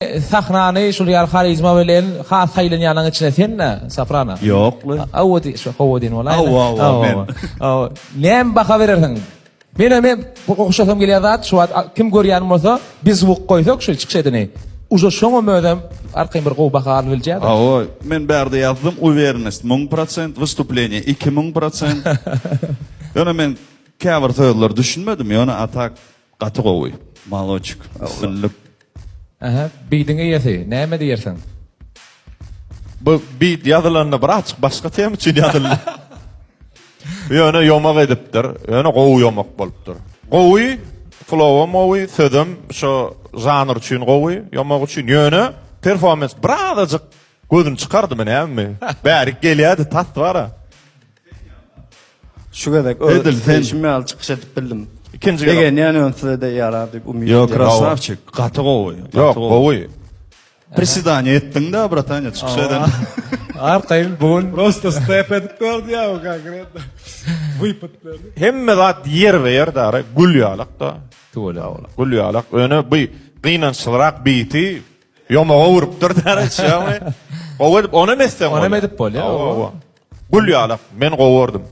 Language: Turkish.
Sahnany şol ýaly harizma bilen has haýlanyanyň içine senle Safrana. Ýokly. Awdy şu howodyn bolay. Men. Näme baha berersiň? Men oňşasam gelýär zat, şu kim görýän bolsa biz bu goýsak şu çykşadyny. Uza şoňa mödem arkaň bir gowy baha alyp bilýär. Men bärde ýazdım, uvernost 1000%, wystупление 2000%. Ýöne men käbir söýler düşünmedim, ýöne atak gaty gowy. Maloçuk, üstünlük. Aha, bidiňe ýeti. Näme diýersiň? Bu bit ýazylanna bir açyk başga tem üçin ýazyldy. Ýöne ýomak edipdir, ýöne gowy ýomak bolupdyr. Gowy, flow mowy, södüm şo janr üçin gowy, ýomak üçin ýöne performans birazajyk gözüni çykardy men ämi. Bäri gelýärdi, tat bara. Şu kadar Edil, sen- şimdi al çıkış edip bildim. İkinci Degen yani önse de yaradık umut. Ýok, krasavçyk, gaty gowy. Ýok, gowy. Prisidanie etdiň da, bratanya, çykyş eden. Arkaň bugün Просто step edip gördü ya o konkret. Выпад. Hemme zat yer ber da, gül ýalak da. tuwala. Gül ýalak. Öne bu gynançylyrak biti ýomaga urupdyr da. Gowy onu mesden. Onu medip bol, ya. Gül ýalak, men gowurdum.